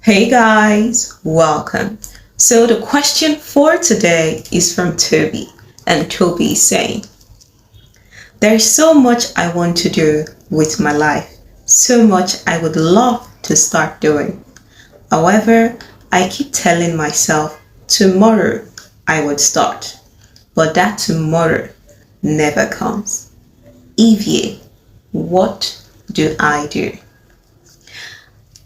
Hey guys, welcome. So the question for today is from Toby, and Toby is saying, there's so much I want to do with my life, so much I would love to start doing. However, I keep telling myself tomorrow I would start, but that tomorrow never comes. Evie, what do I do?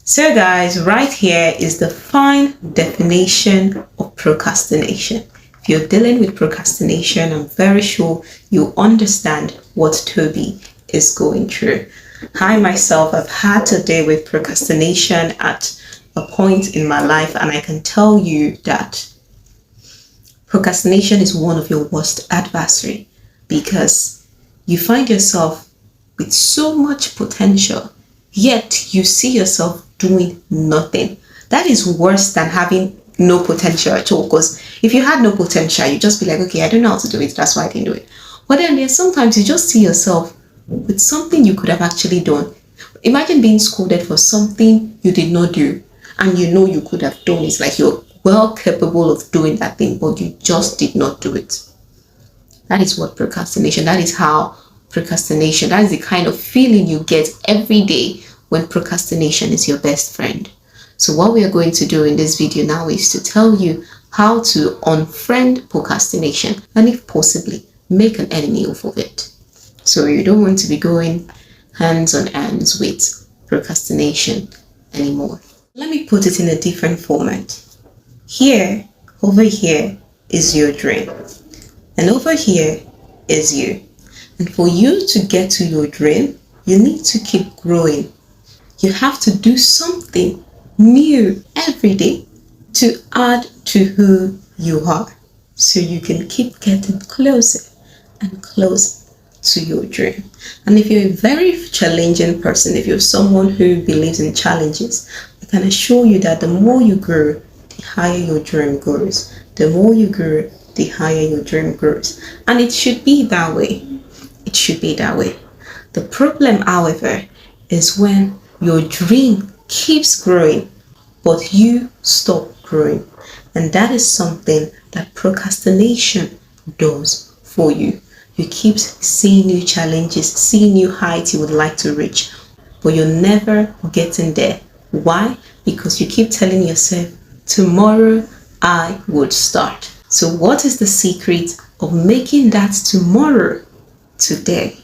So guys, right here is the fine definition of procrastination. If you're dealing with procrastination, I'm very sure you understand what Toby is going through. I myself have had to deal with procrastination at a point in my life, and I can tell you that procrastination is one of your worst adversary because you find yourself with so much potential, yet you see yourself doing nothing. That is worse than having no potential at all, because if you had no potential, you just be like, okay, I don't know how to do it, that's why I didn't do it. But then there's sometimes you just see yourself with something you could have actually done. Imagine being scolded for something you did not do and you know you could have done. It's like you're well capable of doing that thing, but you just did not do it. That is what procrastination, that is how procrastination, that is the kind of feeling you get every day when procrastination is your best friend. So what we are going to do in this video now is to tell you how to unfriend procrastination and, if possibly, make an enemy of it. So you don't want to be going hands on hands with procrastination anymore. Let me put it in a different format. Here, over here is your dream, and over here is you. And for you to get to your dream, you need to keep growing. You have to do something new every day to add to who you are, so you can keep getting closer and closer to your dream. And if you're a very challenging person, if you're someone who believes in challenges, I can assure you that the more you grow, the higher your dream grows. The more you grow, the higher your dream grows. And it should be that way. It should be that way. The problem, however, is when your dream keeps growing, but you stop growing. And that is something that procrastination does for you. You keep seeing new challenges, seeing new heights you would like to reach, but you're never getting there. Why? Because you keep telling yourself, tomorrow I would start. So what is the secret of making that tomorrow today?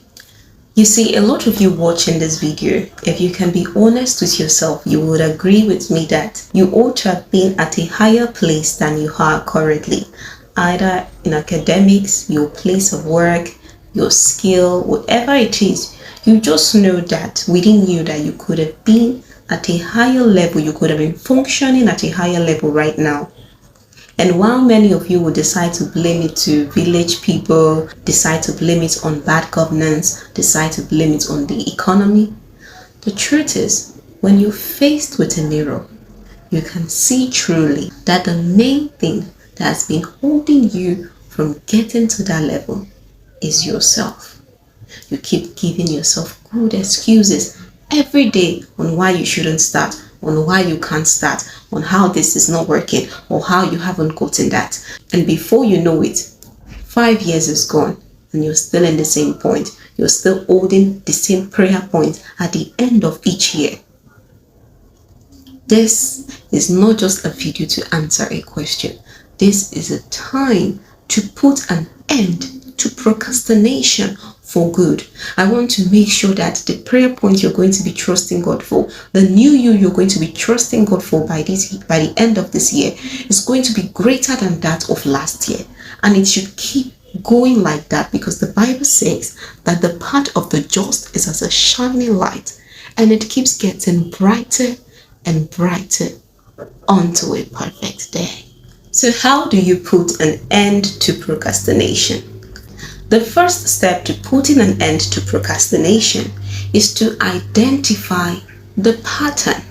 You see, a lot of you watching this video, if you can be honest with yourself, you would agree with me that you ought to have been at a higher place than you are currently, either in academics, your place of work, your skill, whatever it is. You just know that within you that you could have been at a higher level, you could have been functioning at a higher level right now. And while many of you will decide to blame it to village people, decide to blame it on bad governance, decide to blame it on the economy, the truth is, when you're faced with a mirror, you can see truly that the main thing that has been holding you from getting to that level is yourself. You keep giving yourself good excuses every day on why you shouldn't start, on why you can't start, on how this is not working, or how you haven't gotten that. And before you know it, 5 years is gone and you're still in the same point. You're still holding the same prayer point at the end of each year. This is not just a video to answer a question. This is a time to put an end to procrastination for good. I want to make sure that the prayer point you're going to be trusting God for, the new you you're going to be trusting God for by the end of this year, is going to be greater than that of last year. And it should keep going like that, because the Bible says that the path of the just is as a shining light, and it keeps getting brighter and brighter unto a perfect day. So how do you put an end to procrastination? The first step to putting an end to procrastination is to identify the pattern.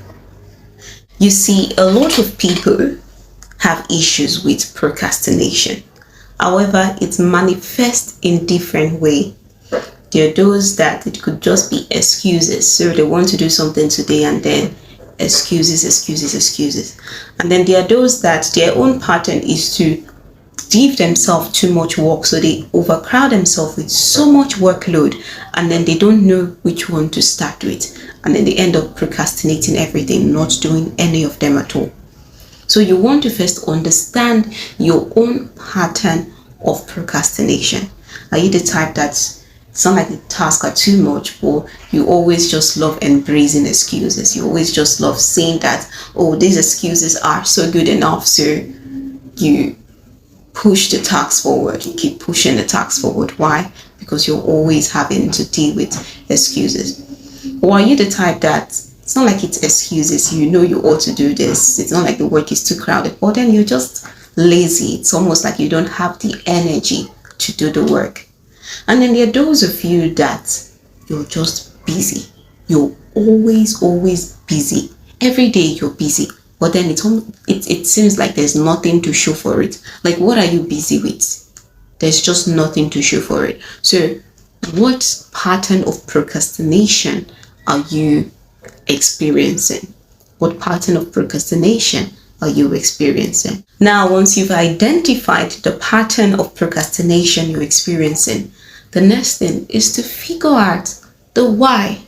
You see, a lot of people have issues with procrastination. However, it manifests in different ways. There are those that it could just be excuses. So they want to do something today and then excuses, excuses, excuses. And then there are those that their own pattern is to give themselves too much work, so they overcrowd themselves with so much workload, and then they don't know which one to start with, and then they end up procrastinating everything, not doing any of them at all. So you want to first understand your own pattern of procrastination. Are you the type that it's not like the tasks are too much, or you always just love embracing excuses? You always just love saying that, oh, these excuses are so good enough, so you push the task forward. You keep pushing the task forward. Why? Because you're always having to deal with excuses. Or are you the type that it's not like it's excuses, you know you ought to do this, it's not like the work is too crowded, but then you're just lazy. It's almost like you don't have the energy to do the work. And then there are those of you that you're just busy. You're always busy. Every day you're busy. But then it seems like there's nothing to show for it. Like, what are you busy with? There's just nothing to show for it. So what pattern of procrastination are you experiencing? What pattern of procrastination are you experiencing? Now, once you've identified the pattern of procrastination you're experiencing, the next thing is to figure out the why.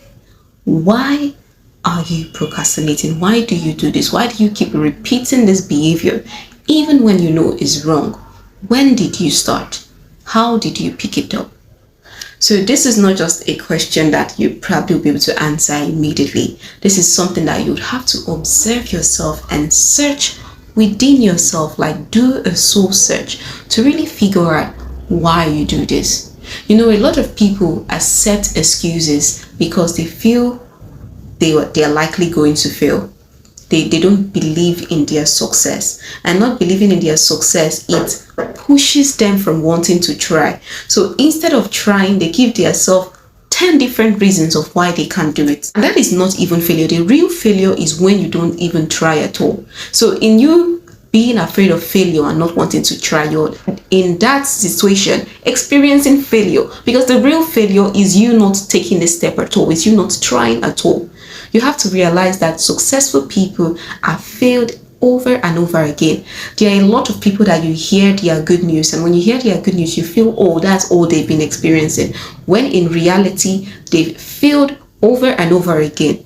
Why are you procrastinating? Why do you do this? Why do you keep repeating this behavior even when you know it's wrong? When did you start? How did you pick it up? So this is not just a question that you probably will be able to answer immediately. This is something that you would have to observe yourself and search within yourself, like do a soul search to really figure out why you do this. You know, a lot of people accept excuses because they feel they are likely going to fail. They don't believe in their success, and not believing in their success, it pushes them from wanting to try. So instead of trying, they give themselves 10 different reasons of why they can't do it. And that is not even failure. The real failure is when you don't even try at all. So in you being afraid of failure and not wanting to try, you're in that situation experiencing failure, because the real failure is you not taking the step at all. It's you not trying at all. You have to realize that successful people are failed over and over again. There are a lot of people that you hear their good news, and when you hear their good news, you feel, oh, that's all they've been experiencing, when in reality they've failed over and over again.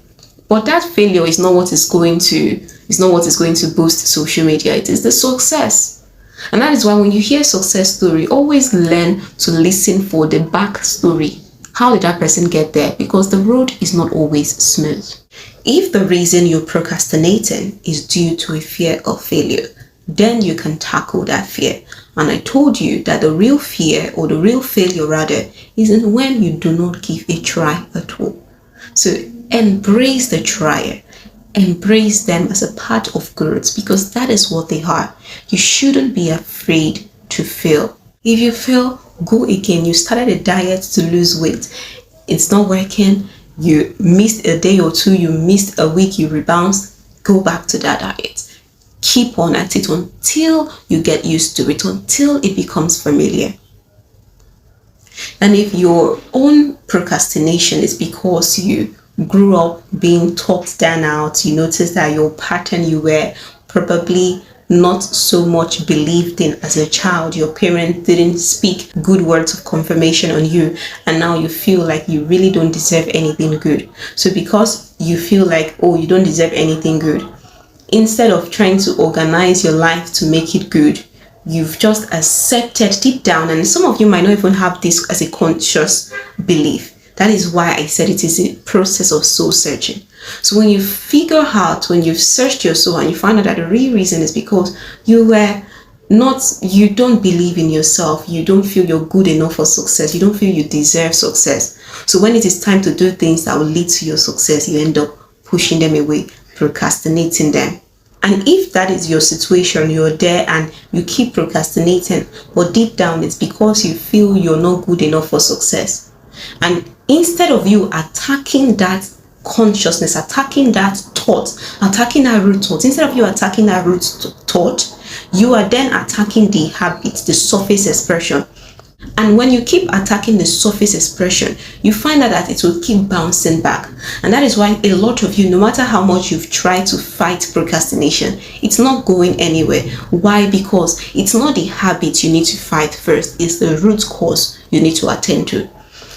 But that failure is not what is going to boost social media. It is the success. And that is why when you hear success story, always learn to listen for the backstory. How did that person get there? Because the road is not always smooth. If the reason you're procrastinating is due to a fear of failure, then you can tackle that fear. And I told you that the real fear, or the real failure rather, isn't when you do not give a try at all. So embrace the trier. Embrace them as a part of growth, because that is what they are. You shouldn't be afraid to fail. If you fail, go again. You started a diet to lose weight. It's not working. You missed a day or two. You missed a week. You rebound. Go back to that diet. Keep on at it until you get used to it, until it becomes familiar. And if your own procrastination is because you grew up being talked down out, you notice that your pattern, you were probably not so much believed in as a child. Your parents didn't speak good words of confirmation on you, and now you feel like you really don't deserve anything good. So because you feel like, oh, you don't deserve anything good, instead of trying to organize your life to make it good, you've just accepted deep down, and some of you might not even have this as a conscious belief. That is why I said it is a process of soul searching. So when you figure out, when you've searched your soul and you find out that the real reason is because you don't believe in yourself, you don't feel you're good enough for success, you don't feel you deserve success. So when it is time to do things that will lead to your success, you end up pushing them away, procrastinating them. And if that is your situation, you're there and you keep procrastinating, but deep down it's because you feel you're not good enough for success. And instead of you attacking that consciousness, attacking that thought, attacking that root thought, instead of you attacking that root thought, you are then attacking the habit, the surface expression. And when you keep attacking the surface expression, you find out that it will keep bouncing back. And that is why a lot of you, no matter how much you've tried to fight procrastination, it's not going anywhere. Why? Because it's not the habit you need to fight first, it's the root cause you need to attend to.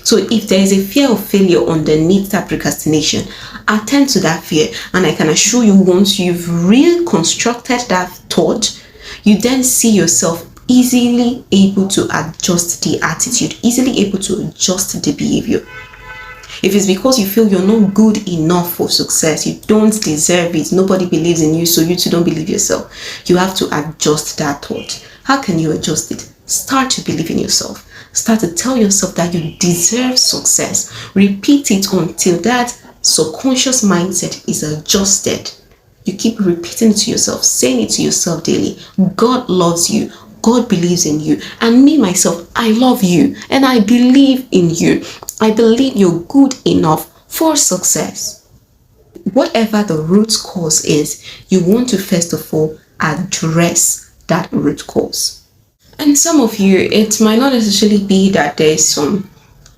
So if there is a fear of failure underneath that procrastination, attend to that fear. And I can assure you, once you've reconstructed that thought, you then see yourself easily able to adjust the attitude, easily able to adjust the behavior. If it's because you feel you're not good enough for success, you don't deserve it, nobody believes in you, so you too don't believe yourself, you have to adjust that thought. How can you adjust it? Start to believe in yourself. Start to tell yourself that you deserve success. Repeat it until that subconscious mindset is adjusted. You keep repeating it to yourself, saying it to yourself daily. God loves you. God believes in you. And me, myself, I love you. And I believe in you. I believe you're good enough for success. Whatever the root cause is, you want to first of all address that root cause. And some of you, it might not necessarily be that there's some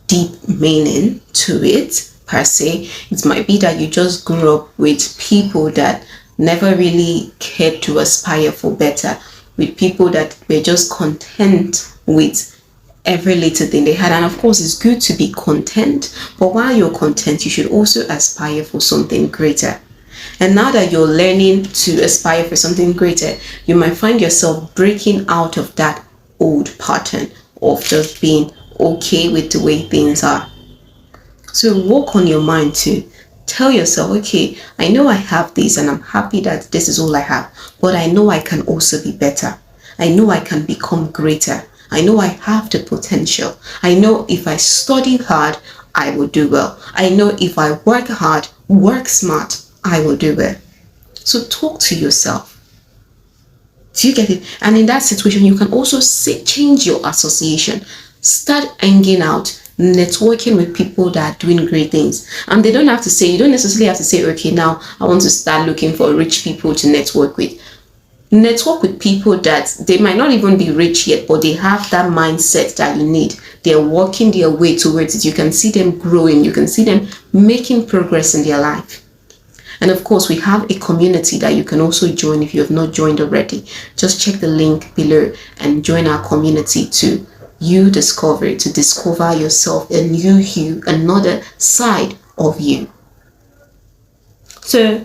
deep meaning to it per se. It might be that you just grew up with people that never really cared to aspire for better, with people that were just content with every little thing they had. And of course, it's good to be content, but while you're content, you should also aspire for something greater. And now that you're learning to aspire for something greater, you might find yourself breaking out of that old pattern of just being okay with the way things are. So work on your mind to tell yourself, okay, I know I have this and I'm happy that this is all I have, but I know I can also be better. I know I can become greater. I know I have the potential. I know if I study hard, I will do well. I know if I work hard, work smart, I will do well. So talk to yourself. Do you get it? And in that situation, you can also change your association. Start hanging out, networking with people that are doing great things. And they don't have to say, you don't necessarily have to say, okay, now I want to start looking for rich people to network with. Network with people that they might not even be rich yet, but they have that mindset that you need. They're working their way towards it. You can see them growing. You can see them making progress in their life. And of course, we have a community that you can also join if you have not joined already. Just check the link below and join our community to discover yourself, a new you, another side of you. So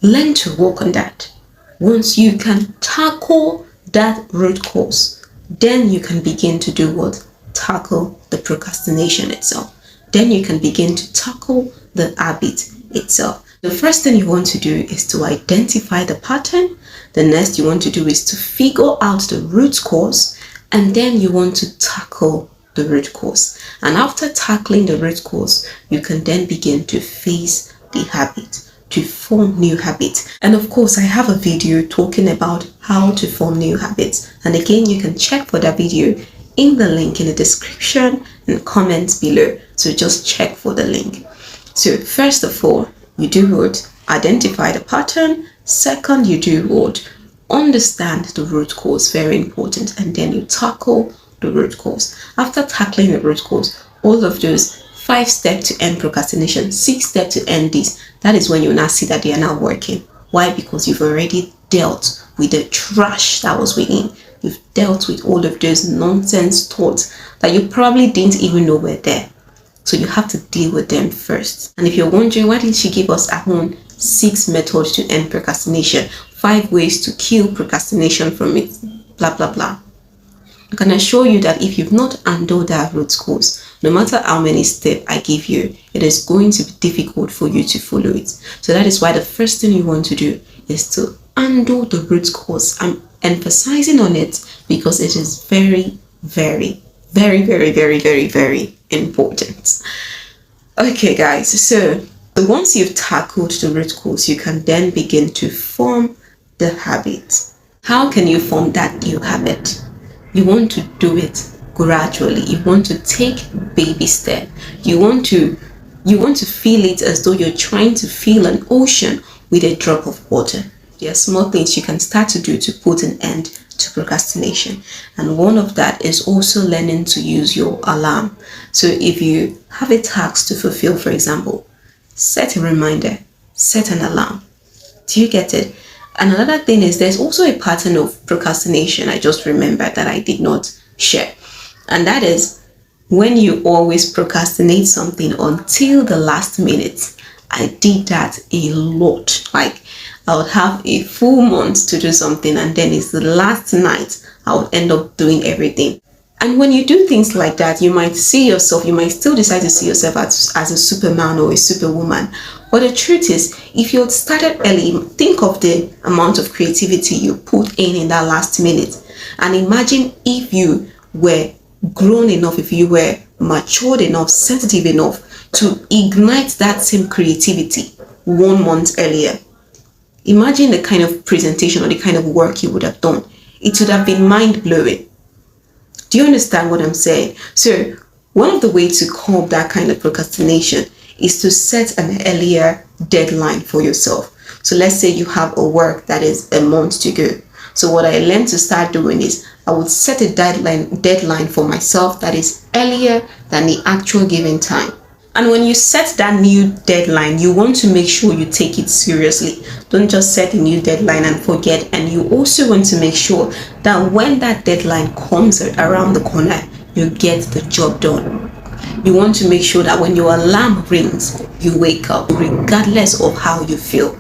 learn to work on that. Once you can tackle that root cause, then you can begin to do what? Tackle the procrastination itself. Then you can begin to tackle the habit itself. The first thing you want to do is to identify the pattern. The next you want to do is to figure out the root cause, and then you want to tackle the root cause. And after tackling the root cause, you can then begin to face the habit, to form new habits. And of course, I have a video talking about how to form new habits. And again, you can check for that video in the link in the description and comments below. So just check for the link. So first of all, you do what? Identify the pattern. Second, you do what? Understand the root cause, very important. And then you tackle the root cause. After tackling the root cause, all of those 5 steps to end procrastination, 6 steps to end this, that is when you now see that they are now working. Why? Because you've already dealt with the trash that was within. You've dealt with all of those nonsense thoughts that you probably didn't even know were there. So you have to deal with them first. And if you're wondering, why did she give us at own 6 methods to end procrastination, 5 ways to kill procrastination from it, blah, blah, blah. I can assure you that if you've not handled that root cause, no matter how many steps I give you, it is going to be difficult for you to follow it. So that is why the first thing you want to do is to handle the root cause. I'm emphasizing on it because it is very, very, very, very, very, very, very important. Okay, guys, so once you've tackled the root cause, you can then begin to form the habit. How can you form that new habit? You want to do it gradually. You want to take baby steps. You want to feel it as though you're trying to fill an ocean with a drop of water. There are small things you can start to do to put an end to procrastination. And one of that is also learning to use your alarm. So if you have a task to fulfill, for example, set a reminder, set an alarm. Do you get it? And another thing is there's also a pattern of procrastination I just remembered that I did not share. And that is when you always procrastinate something until the last minute. I did that a lot. Like, I would have a full month to do something, and then it's the last night I would end up doing everything. And when you do things like that, you might still decide to see yourself as a superman or a superwoman. But the truth is, if you had started early, think of the amount of creativity you put in that last minute. And imagine if you were grown enough, if you were matured enough, sensitive enough to ignite that same creativity 1 month earlier. Imagine the kind of presentation or the kind of work you would have done. It would have been mind-blowing. Do you understand what I'm saying? So one of the ways to curb that kind of procrastination is to set an earlier deadline for yourself. So let's say you have a work that is a month to go. So what I learned to start doing is I would set a deadline for myself that is earlier than the actual given time. And when you set that new deadline, you want to make sure you take it seriously. Don't just set a new deadline and forget. And you also want to make sure that when that deadline comes around the corner, you get the job done. You want to make sure that when your alarm rings, you wake up regardless of how you feel.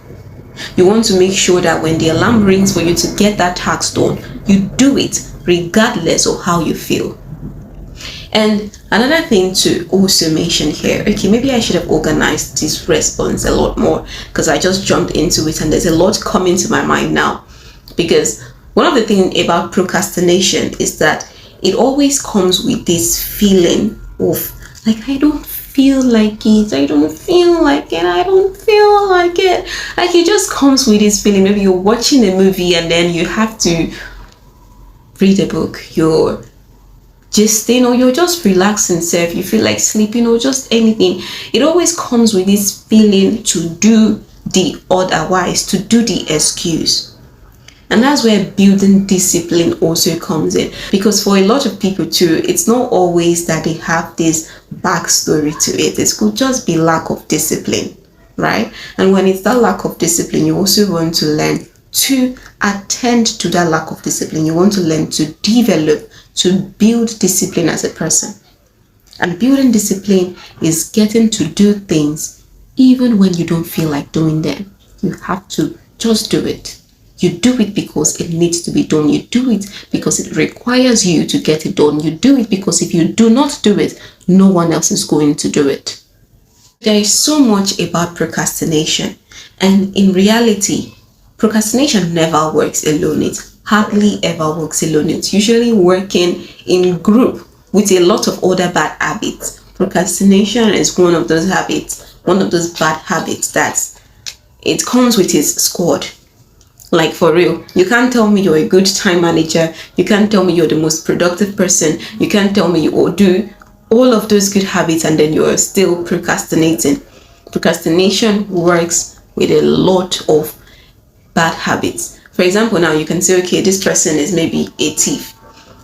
You want to make sure that when the alarm rings for you to get that task done, you do it regardless of how you feel. And another thing to also mention here, okay, maybe I should have organized this response a lot more because I just jumped into it and there's a lot coming to my mind now. Because one of the things about procrastination is that it always comes with this feeling of like, I don't feel like it, I don't feel like it, I don't feel like it. Like, it just comes with this feeling. Maybe you're watching a movie and then you have to read a book, you're gisting, or you're just relaxing, so if you feel like sleeping or just anything, it always comes with this feeling to do the otherwise, to do the excuse. And that's where building discipline also comes in, because for a lot of people too, it's not always that they have this backstory to it. It could just be lack of discipline, right? And when it's that lack of discipline, you also want to learn to attend to that lack of discipline. You want to learn to develop, to build discipline as a person. And building discipline is getting to do things even when you don't feel like doing them. You have to just do it. You do it because it needs to be done. You do it because it requires you to get it done. You do it because if you do not do it, no one else is going to do it. There is so much about procrastination, and in reality, procrastination never works alone. It hardly ever works alone. It's usually working in group with a lot of other bad habits. Procrastination is one of those habits, one of those bad habits that it comes with its squad. Like, for real, you can't tell me you're a good time manager. You can't tell me you're the most productive person. You can't tell me you will do all of those good habits and then you're still procrastinating. Procrastination works with a lot of bad habits. For example, now you can say, okay, this person is maybe a thief.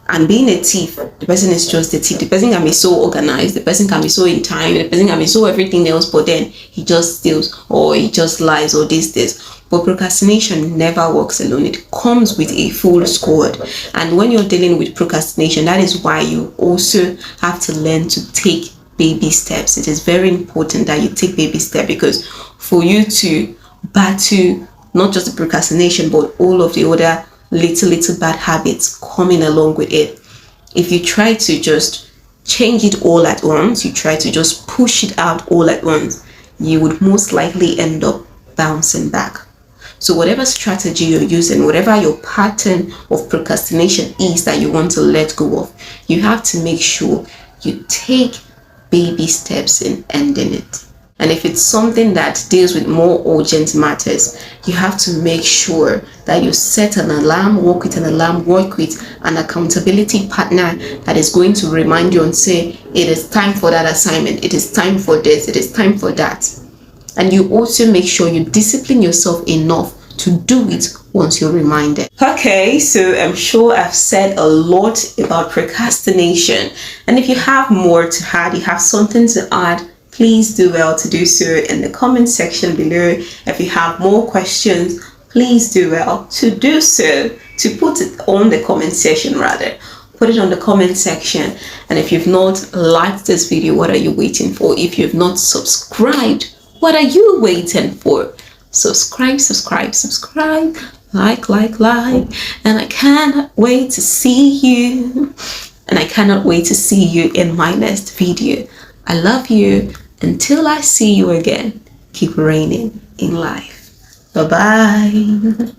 And being a thief, the person is just a thief. The person can be so organized, the person can be so in time, the person can be so everything else, but then he just steals or he just lies or this. But procrastination never works alone. It comes with a full squad. And when you're dealing with procrastination, that is why you also have to learn to take baby steps. It is very important that you take baby steps, because for you to battle not just the procrastination, but all of the other little bad habits coming along with it, if you try to just change it all at once, you try to just push it out all at once, you would most likely end up bouncing back. So whatever strategy you're using, whatever your pattern of procrastination is that you want to let go of, you have to make sure you take baby steps in ending it. And if it's something that deals with more urgent matters, you have to make sure that you set an alarm, work with an accountability partner that is going to remind you and say, it is time for that assignment, it is time for this, it is time for that. And you also make sure you discipline yourself enough to do it once you're reminded. Okay, so I'm sure I've said a lot about procrastination. And if you have more to add, you have something to add, please do well to do so in the comment section below. If you have more questions, please do well to do so, to put it on the comment section rather. Put it on the comment section. And if you've not liked this video, what are you waiting for? If you've not subscribed, what are you waiting for? Subscribe, subscribe, subscribe, like, and I cannot wait to see you. And I cannot wait to see you in my next video. I love you. Until I see you again, keep reigning in life. Bye-bye.